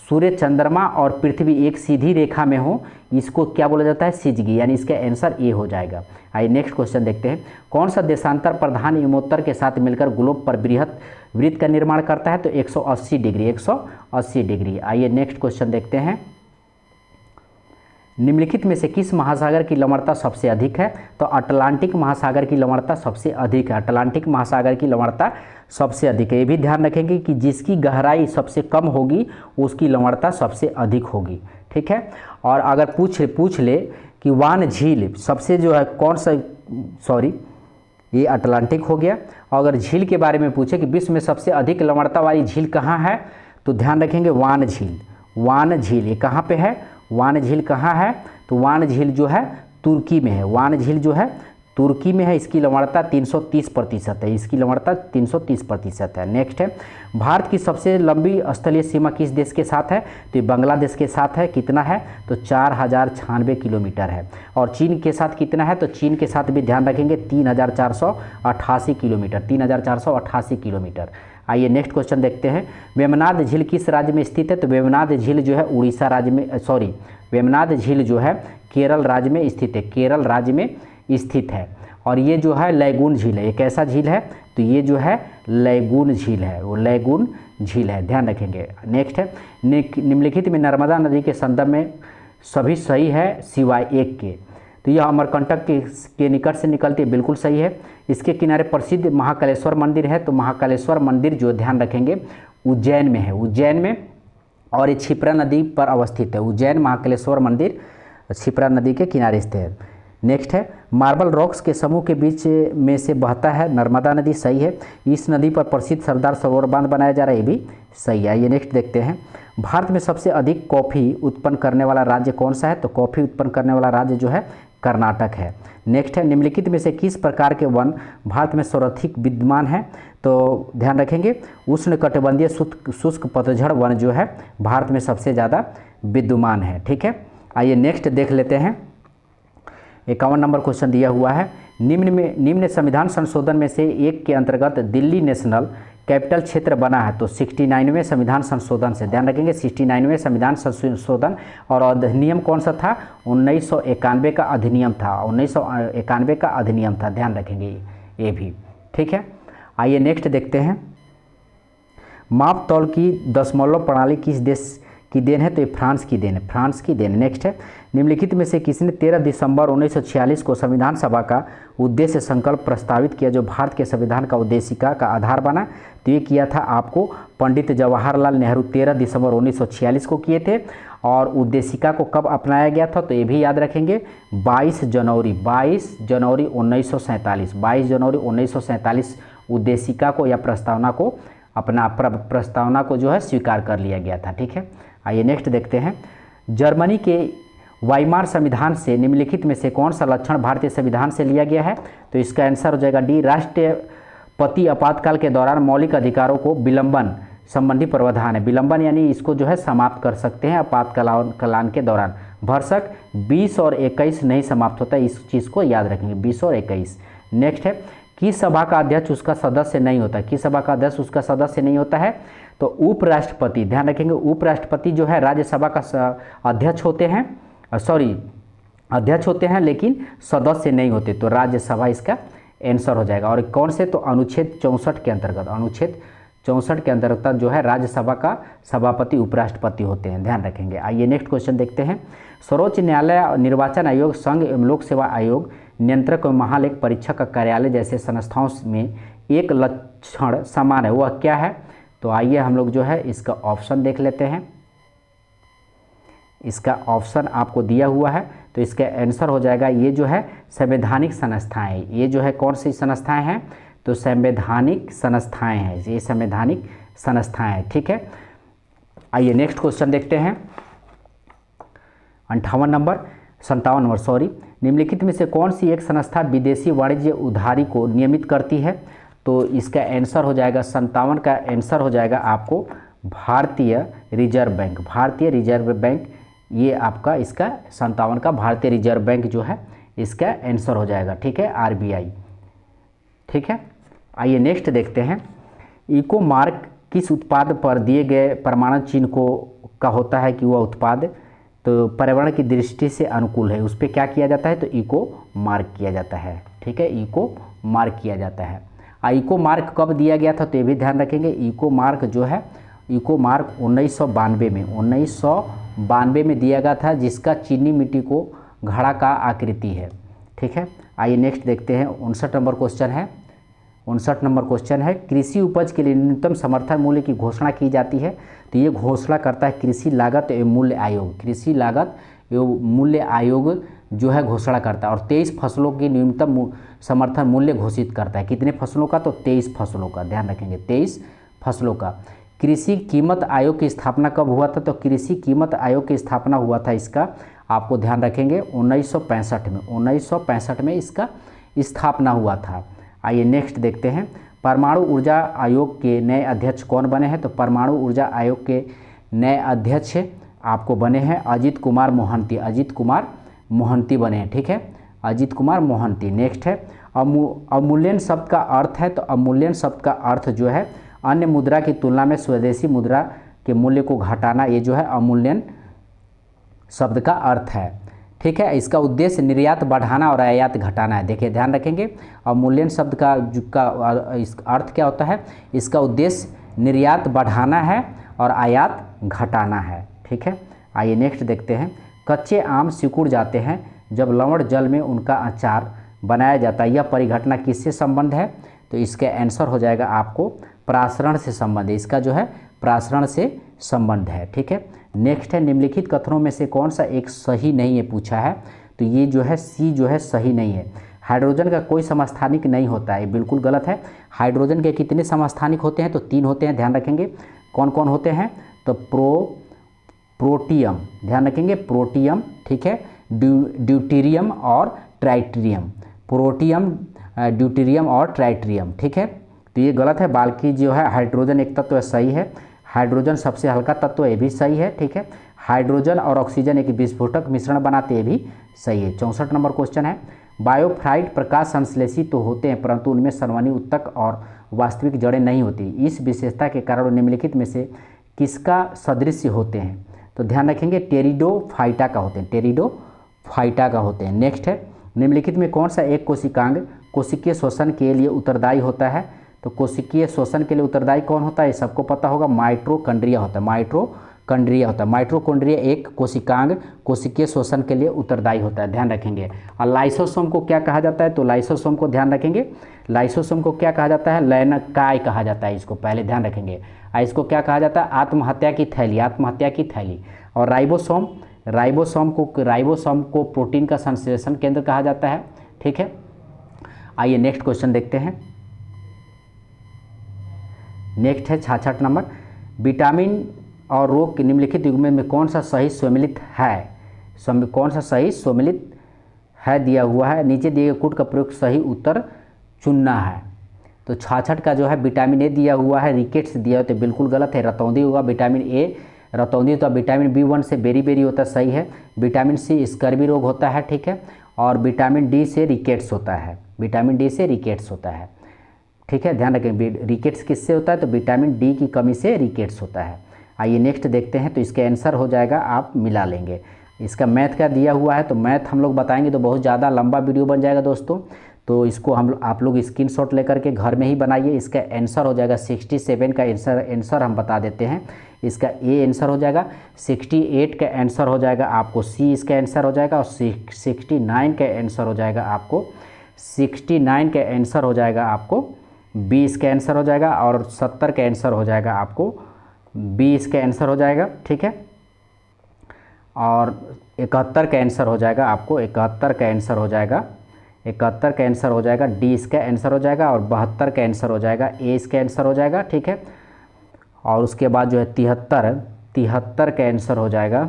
सूर्य चंद्रमा और पृथ्वी एक सीधी रेखा में हो, इसको क्या बोला जाता है? सिजगी, यानी इसका आंसर ए हो जाएगा। आइए नेक्स्ट क्वेश्चन देखते हैं। कौन सा देशांतर प्रधान यमोत्तर के साथ मिलकर ग्लोब पर बृहत वृत्त का निर्माण करता है? तो 180 डिग्री, 180 डिग्री। आइए नेक्स्ट क्वेश्चन देखते हैं। निम्नलिखित में से किस महासागर की लवणता सबसे अधिक है? तो अटलांटिक महासागर की लवणता सबसे अधिक है, अटलांटिक महासागर की लवणता सबसे अधिक है। ये भी ध्यान रखेंगे कि जिसकी गहराई सबसे कम होगी उसकी लवणता सबसे अधिक होगी, ठीक है। और अगर पूछ ले कि वान झील सबसे जो है कौन सा, सॉरी ये अटलांटिक हो गया। और अगर झील के बारे में पूछे कि विश्व में सबसे अधिक लवणता वाली झील कहाँ है, तो ध्यान रखेंगे वान झील, वान झील ये कहाँ पे है? वान झील कहाँ है? तो वान झील जो है तुर्की में है, वान झील जो है तुर्की में है। इसकी लवणता 330% है, इसकी लवणता 330% है। नेक्स्ट है, भारत की सबसे लंबी स्थलीय सीमा किस देश के साथ है? तो ये बांग्लादेश के साथ है। कितना है? तो 4096 किलोमीटर है। और चीन के साथ कितना है? तो चीन के साथ भी ध्यान रखेंगे 3488 किलोमीटर, 3488 किलोमीटर। आइए नेक्स्ट क्वेश्चन देखते हैं। वेमनाड झील किस राज्य में स्थित है? तो वेमनाड झील जो है उड़ीसा राज्य में, सॉरी वेमनाड झील जो है केरल राज्य में स्थित है, केरल राज्य में स्थित है। और ये जो है लैगून झील है, ये कैसा झील है? तो ये जो है लैगून झील है, वो लैगून झील है, ध्यान रखेंगे। नेक्स्ट है, निम्नलिखित में नर्मदा नदी के संदर्भ में सभी सही है सिवाय एक के। तो यह अमरकंटक के निकट से निकलती है, बिल्कुल सही है। इसके किनारे प्रसिद्ध महाकालेश्वर मंदिर है, तो महाकालेश्वर मंदिर जो ध्यान रखेंगे उज्जैन में है, उज्जैन में। और ये क्षिप्रा नदी पर अवस्थित है, उज्जैन महाकालेश्वर मंदिर क्षिप्रा नदी के किनारे स्थित है। नेक्स्ट है, मार्बल रॉक्स के समूह के बीच में से बहता है नर्मदा नदी, सही है। इस नदी पर प्रसिद्ध सरदार सरोवर बांध बनाया जा रहा है, ये भी सही है। ये नेक्स्ट देखते हैं। भारत में सबसे अधिक कॉफ़ी उत्पन्न करने वाला राज्य कौन सा है? तो कॉफ़ी उत्पन्न करने वाला राज्य जो है कर्नाटक है। नेक्स्ट है, निम्नलिखित में से किस प्रकार के वन भारत में सर्वाधिक विद्यमान है? तो ध्यान रखेंगे उष्णकटिबंधीय शुष्क पतझड़ वन जो है भारत में सबसे ज़्यादा विद्यमान है, ठीक है। आइए नेक्स्ट देख लेते हैं। 51 नंबर क्वेश्चन दिया हुआ है। निम्न संविधान संशोधन में से एक के अंतर्गत दिल्ली नेशनल कैपिटल क्षेत्र बना है। तो 69वें संविधान संशोधन से, ध्यान रखेंगे 69वें संविधान संशोधन। और अधिनियम कौन सा था? 1991 का अधिनियम था, 1991 का अधिनियम था, ध्यान रखेंगे ये भी, ठीक है। आइए नेक्स्ट देखते हैं। माप तौल की दशमलव प्रणाली किस देश की देन है? तो ये फ्रांस की देन है, फ्रांस की देन। नेक्स्ट है, निम्नलिखित में से किसने 13 दिसंबर 1946 को संविधान सभा का उद्देश्य संकल्प प्रस्तावित किया जो भारत के संविधान का उद्देशिका का आधार बना? तो ये किया था आपको पंडित जवाहरलाल नेहरू, 13 दिसंबर 1946 को किए थे। और उद्देशिका को कब अपनाया गया था? तो ये भी याद रखेंगे 22 जनवरी 1947, 22 जनवरी 1947 उद्देशिका को या प्रस्तावना को प्रस्तावना को जो है स्वीकार कर लिया गया था, ठीक है। आइए नेक्स्ट देखते हैं। जर्मनी के वाइमार संविधान से निम्नलिखित में से कौन सा लक्षण भारतीय संविधान से लिया गया है? तो इसका आंसर हो जाएगा डी, राष्ट्रपति आपातकाल के दौरान मौलिक अधिकारों को विलंबन संबंधी प्रावधान है। विलंबन यानी इसको जो है समाप्त कर सकते हैं आपातकाल के दौरान। भरसक 20 और 21 नहीं समाप्त होता है, इस चीज़ को याद रखेंगे, 20 और 21। नेक्स्ट है, किस सभा का अध्यक्ष उसका सदस्य नहीं होता? किस सभा का अध्यक्ष उसका सदस्य नहीं होता है? तो उपराष्ट्रपति, ध्यान रखेंगे उपराष्ट्रपति जो है राज्यसभा का अध्यक्ष होते हैं, अध्यक्ष होते हैं लेकिन सदस्य नहीं होते, तो राज्यसभा इसका आंसर हो जाएगा। और कौन से? तो अनुच्छेद 64 के अंतर्गत, अनुच्छेद 64 के अंतर्गत जो है राज्यसभा का सभापति उपराष्ट्रपति होते हैं, ध्यान रखेंगे। आइए नेक्स्ट क्वेश्चन देखते हैं। सर्वोच्च न्यायालय, निर्वाचन आयोग, संघ एवं लोक सेवा आयोग, नियंत्रक एवं महालेख परीक्षक का कार्यालय जैसे संस्थाओं में एक लक्षण समान है, वह क्या है? तो आइए हम लोग जो है इसका ऑप्शन देख लेते हैं। इसका ऑप्शन आपको दिया हुआ है, तो इसका आंसर हो जाएगा ये जो है संवैधानिक संस्थाएं। ये जो है कौन सी संस्थाएं हैं? तो संवैधानिक संस्थाएं हैं, ये संवैधानिक संस्थाएं हैं, ठीक है। आइए नेक्स्ट क्वेश्चन देखते हैं। 58 नंबर 57 नंबर सॉरी, निम्नलिखित में से कौन सी एक संस्था विदेशी वाणिज्य उधारी को नियमित करती है? तो इसका आंसर हो जाएगा 57 का आंसर हो जाएगा आपको भारतीय रिजर्व बैंक। भारतीय रिजर्व बैंक ये आपका इसका 57 का भारतीय रिजर्व बैंक जो है इसका आंसर हो जाएगा। ठीक है, आरबीआई। ठीक है, आइए नेक्स्ट देखते हैं। इको मार्क किस उत्पाद पर दिए गए प्रमाणन चिन्ह को का होता है कि वह उत्पाद तो पर्यावरण की दृष्टि से अनुकूल है, उस पर क्या किया जाता है? तो इको मार्क किया जाता है। ठीक है, इको मार्क किया जाता है। इको मार्क कब दिया गया था? तो ये भी ध्यान रखेंगे, इको मार्क जो है इको मार्क 1992 में दिया गया था, जिसका चीनी मिट्टी को घड़ा का आकृति है। ठीक है, आइए नेक्स्ट देखते हैं। 59 नंबर क्वेश्चन है। 59 नंबर क्वेश्चन है, कृषि उपज के लिए न्यूनतम समर्थन मूल्य की घोषणा की जाती है। तो ये घोषणा करता है कृषि लागत एवं मूल्य आयोग। कृषि लागत एवं मूल्य आयोग जो है घोषणा करता है, और 23 फसलों की न्यूनतम समर्थन मूल्य घोषित करता है। कितने फसलों का? तो 23 फसलों का, ध्यान रखेंगे 23 फसलों का। कृषि कीमत आयोग की स्थापना कब हुआ था? तो कृषि कीमत आयोग की स्थापना हुआ था इसका, आपको ध्यान रखेंगे 1965 में। 1965 में इसका स्थापना हुआ था। आइए नेक्स्ट देखते हैं। परमाणु ऊर्जा आयोग के नए अध्यक्ष कौन बने हैं? तो परमाणु ऊर्जा आयोग के नए अध्यक्ष आपको बने हैं अजीत कुमार मोहंती। अजीत कुमार मोहंती बने हैं। ठीक है, अजीत कुमार मोहंती। नेक्स्ट है अवमूल्यन शब्द का अर्थ है। तो अवमूल्यन शब्द का अर्थ जो है अन्य मुद्रा की तुलना में स्वदेशी मुद्रा के मूल्य को घटाना, ये जो है अवमूल्यन शब्द का अर्थ है। ठीक है, इसका उद्देश्य निर्यात बढ़ाना और आयात घटाना है। देखिए ध्यान रखेंगे, अवमूल्यन शब्द का अर्थ क्या होता है? इसका उद्देश्य निर्यात बढ़ाना है और आयात घटाना है। ठीक है, आइए नेक्स्ट देखते हैं। कच्चे आम सिकुड़ जाते हैं जब लवण जल में उनका अचार बनाया जाता है, यह परिघटना किससे संबंध है? तो इसका आंसर हो जाएगा आपको प्रासरण से संबंध है। इसका जो है प्रासरण से संबंध है। ठीक है, नेक्स्ट है निम्नलिखित कथनों में से कौन सा एक सही नहीं है पूछा है। तो ये जो है सी जो है सही नहीं है। हाइड्रोजन का कोई समस्थानिक नहीं होता है, बिल्कुल गलत है। हाइड्रोजन के कितने समस्थानिक होते हैं? तो 3 होते हैं, ध्यान रखेंगे। कौन कौन होते हैं? तो प्रोटियम, ध्यान रखेंगे प्रोटियम। ठीक है, ड्यूटेरियम और ट्राइटेरियम। प्रोटियम, ड्यूटेरियम और ट्राइटेरियम। ठीक है, तो ये गलत है। बाल्कि जो है हाइड्रोजन एक तत्व सही है। हाइड्रोजन सबसे हल्का तत्व, ये भी सही है। ठीक है, हाइड्रोजन और ऑक्सीजन एक विस्फोटक मिश्रण बनाते हैं, भी सही है। 64 नंबर क्वेश्चन है, बायोफ्राइट प्रकाश संश्लेषी तो होते हैं परंतु उनमें सर्वानी उत्तक और वास्तविक जड़ें नहीं होती। इस विशेषता के कारण निम्नलिखित में से किसका सदृश्य होते हैं? तो ध्यान रखेंगे टेरिडोफाइटा का होते हैं, टेरिडोफाइटा का होते हैं। नेक्स्ट है निम्नलिखित में कौन सा एक कोशिकांग कोशिकीय शोषण के लिए उत्तरदायी होता है? तो कोशिकीय शोषण के लिए उत्तरदायी कौन होता है? सबको पता होगा, माइटोकॉन्ड्रिया होता है। माइटोकॉन्ड्रिया होता है। माइटोकॉन्ड्रिया एक कोशिकांग कोशिकीय शोषण के लिए उत्तरदायी होता है, ध्यान रखेंगे। और लाइसोसोम को क्या कहा जाता है? तो लाइसोसोम को ध्यान रखेंगे, लाइसोसोम को क्या कहा जाता है? लैनकाय कहा जाता है इसको, पहले ध्यान रखेंगे। इसको क्या कहा जाता है? आत्महत्या की थैली, आत्महत्या की थैली। और राइबोसोम को प्रोटीन का संश्लेषण केंद्र कहा जाता है। ठीक है, आइए नेक्स्ट क्वेश्चन देखते हैं। नेक्स्ट है 66 नंबर, विटामिन और रोग के निम्नलिखित युग्म में कौन सा सही सम्मिलित है? कौन सा सही सम्मिलित है दिया हुआ है। नीचे दिए गए कूट का प्रयोग सही उत्तर चुनना है। तो 66 का जो है विटामिन ए दिया हुआ है, रिकेट्स दिया हुआ तो बिल्कुल गलत है। रतौंधी होगा विटामिन ए, रतौंधी तो विटामिन B1 से बेरी होता है, सही है। विटामिन सी स्कर्वी रोग होता है। ठीक है, और विटामिन डी से रिकेट्स होता है, विटामिन डी से रिकेट्स होता है। ठीक है, ध्यान रखें। रिकेट्स किससे होता है? तो विटामिन डी की कमी से रिकेट्स होता है। आइए नेक्स्ट देखते हैं। तो इसका आंसर हो जाएगा, आप मिला लेंगे। इसका मैथ का दिया हुआ है, तो मैथ हम लोग बताएंगे तो बहुत ज़्यादा लंबा वीडियो बन जाएगा दोस्तों। तो इसको आप लोग स्क्रीनशॉट लेकर के घर में ही बनाइए। इसका आंसर हो जाएगा 67 का आंसर हम बता देते हैं। इसका ए आंसर हो जाएगा, 68 का आंसर हो जाएगा आपको सी, इसका आंसर हो जाएगा। और 69 का आंसर हो जाएगा आपको, 69 का आंसर हो जाएगा आपको बी, इसका आंसर हो जाएगा। और 70 का आंसर हो जाएगा आपको बी, इसका आंसर हो जाएगा। ठीक है, और 71 का आंसर हो जाएगा आपको, 71 का आंसर हो जाएगा, 71 का आंसर हो जाएगा डी, इसका आंसर हो जाएगा। और 72 का आंसर हो जाएगा ए, इसका आंसर हो जाएगा। ठीक है, और उसके बाद जो है 73 का आंसर हो जाएगा,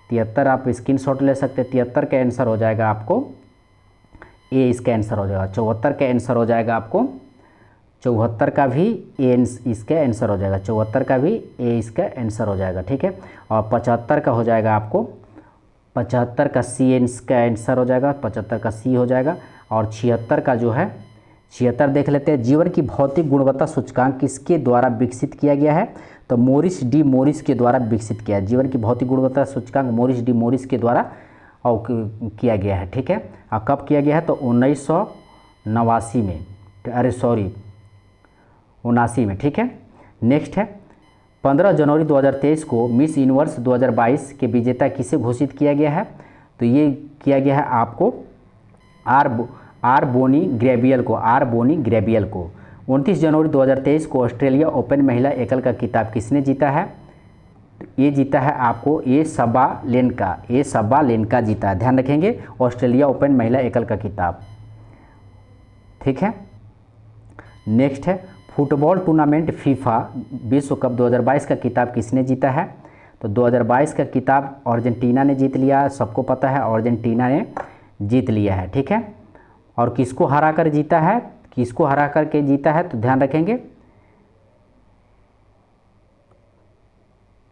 73 आप स्क्रीनशॉट ले सकते हैं। 73 का आंसर हो जाएगा आपको ए, इसका आंसर हो जाएगा। 74 का आंसर हो जाएगा आपको 74 का भी ए इसका आंसर हो जाएगा। 74 का भी ए इसका आंसर हो जाएगा, ठीक है। और 75 का हो जाएगा आपको 75 का सी इसका आंसर हो जाएगा, 75 का सी हो जाएगा। और 76 का जो है 76 देख लेते हैं। जीवन की भौतिक गुणवत्ता सूचकांक किसके द्वारा विकसित किया गया है? तो मोरिस डी मोरिस के द्वारा विकसित किया है। जीवन की भौतिक गुणवत्ता सूचकांक मोरिस डी मोरिस के द्वारा किया गया है, ठीक है। और कब किया गया है? तो 1989 में, अरे सॉरी 79 में, ठीक है। नेक्स्ट है 15 जनवरी 2023 को मिस यूनिवर्स 2022 के विजेता किसे घोषित किया गया है? तो ये किया गया है आपको आर बोनी ग्रेबियल को। 29 जनवरी 2023 को ऑस्ट्रेलिया ओपन महिला एकल का खिताब किसने जीता है? ये जीता है आपको ए सबालेन्का जीता है। ध्यान रखेंगे, ऑस्ट्रेलिया ओपन महिला एकल का खिताब, ठीक है। नेक्स्ट है फुटबॉल टूर्नामेंट फीफा विश्व कप 2022 का खिताब किसने जीता है? तो 2022 का खिताब अर्जेंटीना ने जीत लिया, सबको पता है अर्जेंटीना ने जीत लिया है, ठीक है। और किसको हरा कर जीता है? किसको हरा कर के जीता है? तो ध्यान रखेंगे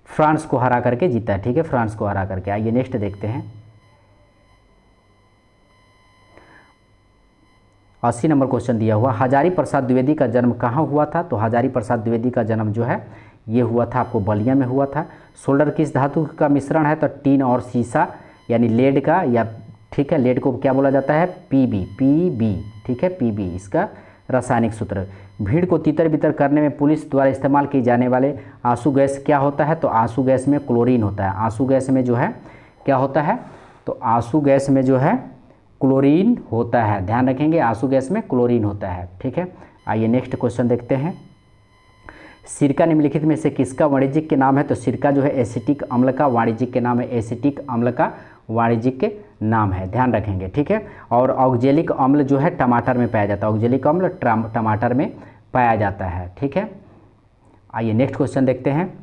फ्रांस को हरा करके जीता है, ठीक है, फ्रांस को हरा करके। आइए नेक्स्ट देखते हैं। 80 नंबर क्वेश्चन दिया हुआ, हजारी प्रसाद द्विवेदी का जन्म कहाँ हुआ था? तो हजारी प्रसाद द्विवेदी का जन्म जो है ये हुआ था आपको बलिया में हुआ था। सोल्डर किस धातु का मिश्रण है? तो टीन और सीसा यानी लेड का, या ठीक है, लेड को क्या बोला जाता है? पीबी, ठीक है, पीबी इसका रासायनिक सूत्र। भीड़ को तितर बितर करने में पुलिस द्वारा इस्तेमाल की जाने वाले आंसू गैस क्या होता है? तो आंसू गैस में क्लोरीन होता है। आंसू गैस में जो है क्या होता है? तो आंसू गैस में जो है क्लोरीन होता है। ध्यान रखेंगे, आंसू गैस में क्लोरीन होता है, ठीक है। आइए नेक्स्ट क्वेश्चन देखते हैं। सिरका निम्नलिखित में से किसका वाणिज्यिक के नाम है? तो सिरका जो है एसिटिक अम्ल का वाणिज्यिक के नाम है, एसिटिक अम्ल का वाणिज्यिक के नाम है, ध्यान रखेंगे, ठीक है। और ऑक्जेलिक अम्ल जो है टमाटर में पाया जाता है, ऑक्जेलिक अम्ल टमाटर में पाया जाता है, ठीक है। आइए नेक्स्ट क्वेश्चन देखते हैं।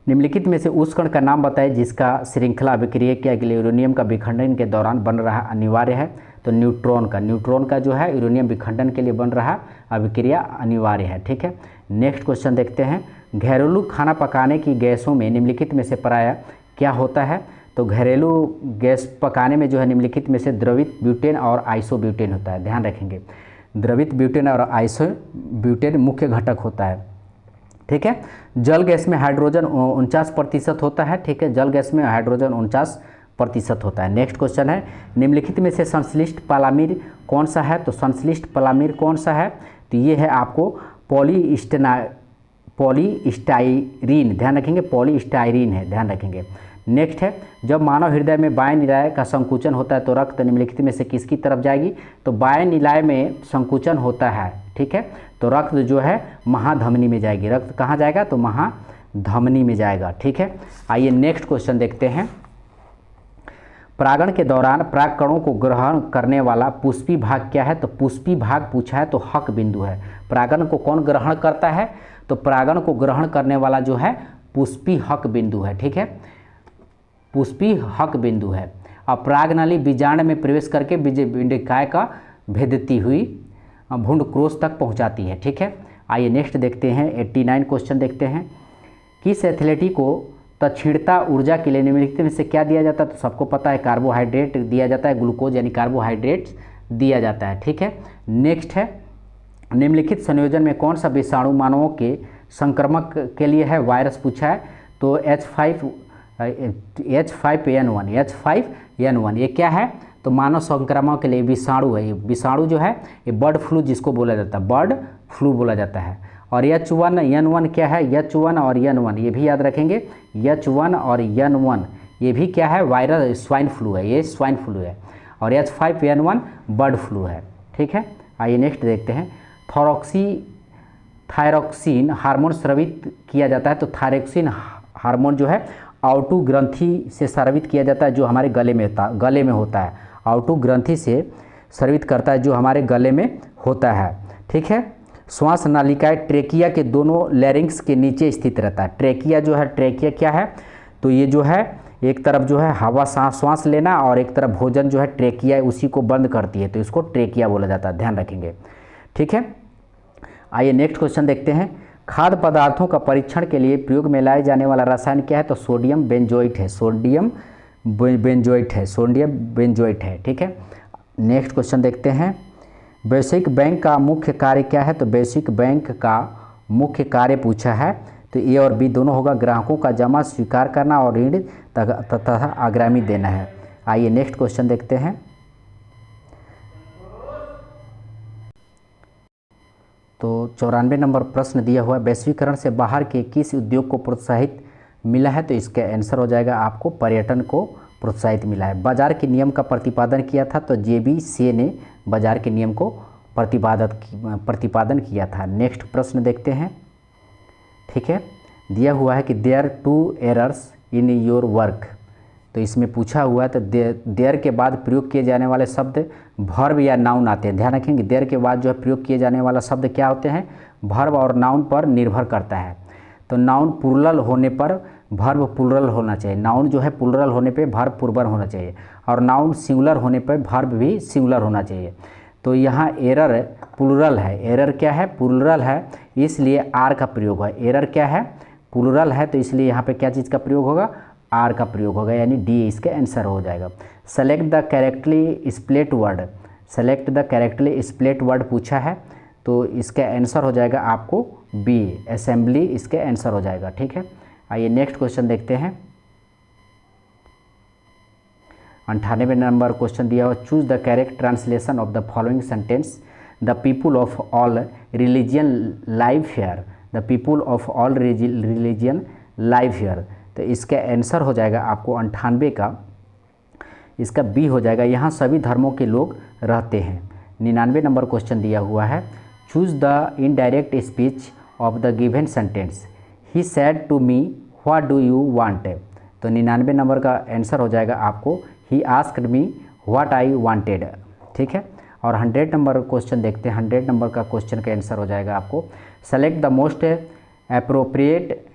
निम्नलिखित में से उस कण का नाम बताएं जिसका श्रृंखला अभिक्रिया के लिए यूरेनियम का विखंडन के दौरान बन रहा अनिवार्य है? तो न्यूट्रॉन का जो है यूरेनियम विखंडन के लिए बन रहा अभिक्रिया अनिवार्य है, ठीक है। नेक्स्ट क्वेश्चन देखते हैं। घरेलू खाना पकाने की गैसों में निम्नलिखित में से प्रायः क्या होता है? तो घरेलू गैस पकाने में जो है निम्नलिखित में से द्रवित ब्यूटेन और आइसोब्यूटेन होता है। ध्यान रखेंगे, द्रवित ब्यूटेन और आइसोब्यूटेन मुख्य घटक होता है, ठीक है। जल गैस में हाइड्रोजन 49% होता है, ठीक है, जल गैस में हाइड्रोजन 49% होता है। नेक्स्ट क्वेश्चन है, निम्नलिखित में से संश्लिष्ट पलामीर कौन सा है? तो संश्लिष्ट पलामीर कौन सा है? तो ये है आपको पॉलीस्टाइरीन, ध्यान रखेंगे, पॉलीस्टाइरीन है, ध्यान रखेंगे। नेक्स्ट है, जब मानव हृदय में बाह्य निलाय का संकुचन होता है तो रक्त निम्नलिखित में से किसकी तरफ जाएगी? तो बाह्य निलाय में संकुचन होता है, ठीक है, तो रक्त जो है महाधमनी में जाएगी। रक्त कहाँ जाएगा? तो महाधमनी में जाएगा, ठीक है। आइए नेक्स्ट क्वेश्चन देखते हैं। परागण के दौरान परागकणों को ग्रहण करने वाला पुष्पी भाग क्या है? तो पुष्पी भाग पूछा है तो हक बिंदु है। परागण को कौन ग्रहण करता है? तो परागण को ग्रहण करने वाला जो है पुष्पी हक बिंदु है, ठीक है, पुष्पी हक बिंदु है। अब परागनली बीजांड में प्रवेश करके बीजनिकाय का भेदती हुई भ्रूण कोश तक पहुंचाती है, ठीक है। आइए नेक्स्ट देखते हैं। 89 क्वेश्चन देखते हैं। किस एथलेटिक को तत्क्षणता ऊर्जा के लिए निम्नलिखित में से क्या दिया जाता है? तो सबको पता है कार्बोहाइड्रेट दिया जाता है, ग्लूकोज यानी कार्बोहाइड्रेट दिया जाता है, ठीक है। नेक्स्ट है, निम्नलिखित संयोजन में कौन सा विषाणु मानवों के संक्रमक के लिए है? वायरस पूछा है तो H5N1 ये क्या है? तो मानव संक्रमण के लिए विषाणु है। ये विषाणु जो है ये बर्ड फ्लू जिसको बोला जाता है, बर्ड फ्लू बोला जाता है। और H1N1 क्या है? H1 और N1 ये भी याद रखेंगे, H1 और N1 ये भी क्या है? वायरस स्वाइन फ्लू है, ये स्वाइन फ्लू है। और H5N1 बर्ड फ्लू है, ठीक है। आइए नेक्स्ट देखते हैं। थायरोक्सिन हार्मोन स्रावित किया जाता है तो थायरोक्सिन हार्मोन जो है आउटू ग्रंथि से स्रावित किया जाता है जो हमारे गले में होता है। आउटू ग्रंथि से स्रावित करता है जो हमारे गले में होता है, ठीक है। श्वास नालिकाएं ट्रेकिया के दोनों लैरिंग्स के नीचे स्थित रहता है। ट्रेकिया जो है, ट्रेकिया क्या है? तो ये जो है एक तरफ जो है हवा सांस लेना और एक तरफ भोजन जो है ट्रेकिया उसी को बंद करती है, तो इसको ट्रेकिया बोला जाता है, ध्यान रखेंगे। ठीक है, आइए नेक्स्ट क्वेश्चन देखते हैं। खाद्य पदार्थों का परीक्षण के लिए प्रयोग में लाए जाने वाला रसायन क्या है? तो सोडियम बेंजोइट है, सोडियम बेंजोइट है। ठीक है, नेक्स्ट क्वेश्चन देखते हैं। वैश्विक बैंक का मुख्य कार्य क्या है? तो वैश्विक बैंक का मुख्य कार्य पूछा है, तो ए और बी दोनों होगा। ग्राहकों का जमा स्वीकार करना और ऋण तथा अग्रिम देना है। आइए नेक्स्ट क्वेश्चन देखते हैं। तो 94 नंबर प्रश्न दिया हुआ है, वैश्वीकरण से बाहर के किस उद्योग को प्रोत्साहित मिला है? तो इसका आंसर हो जाएगा आपको पर्यटन को प्रोत्साहित मिला है। बाजार के नियम का प्रतिपादन किया था, तो JBC ने बाजार के नियम को प्रतिपादन किया था। नेक्स्ट प्रश्न देखते हैं। ठीक है, दिया हुआ है कि there 2 errors in your work, तो इसमें पूछा हुआ है, तो देयर के बाद प्रयोग किए जाने वाले शब्द वर्ब या नाउन आते हैं। ध्यान रखेंगे, देयर के बाद जो है प्रयोग किए जाने वाला शब्द क्या होते हैं? वर्ब और नाउन पर निर्भर करता है। तो नाउन प्लूरल होने पर वर्ब प्लूरल होना चाहिए, नाउन जो है प्लूरल होने पे वर्ब प्लूरल होना चाहिए, और नाउन सिंगुलर होने पर वर्ब भी सिंगुलर होना चाहिए। तो यहाँ एरर प्लूरल है, एरर क्या है? प्लूरल है, इसलिए आर का प्रयोग है। एरर क्या है? प्लूरल है, तो इसलिए यहाँ पे क्या चीज़ का प्रयोग होगा? आर का प्रयोग होगा, यानी डी इसका आंसर हो जाएगा। Select the correctly split word, select the correctly split word पूछा है, तो इसका आंसर हो जाएगा आपको बी, असेंबली इसका आंसर हो जाएगा। ठीक है, आइए नेक्स्ट क्वेश्चन देखते हैं। 98 नंबर क्वेश्चन दिया हुआ, choose the correct translation of the following sentence. The people of all religion live here, the people of all religion live here, तो इसका आंसर हो जाएगा आपको 98 का, इसका बी हो जाएगा, यहाँ सभी धर्मों के लोग रहते हैं। 99 नंबर क्वेश्चन दिया हुआ है, choose the indirect speech of the given sentence. He said to me what do you want, तो 99 नंबर का आंसर हो जाएगा आपको he asked me what I wanted. ठीक है, और 100 नंबर क्वेश्चन देखते हैं। 100 नंबर का क्वेश्चन का आंसर हो जाएगा आपको, select the most appropriate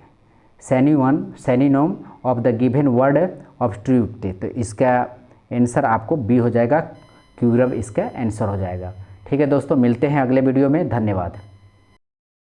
synonym of the given word of truth, तो इसका आंसर आपको बी हो जाएगा, क्यूरब इसका आंसर हो जाएगा। ठीक है दोस्तों, मिलते हैं अगले वीडियो में, धन्यवाद।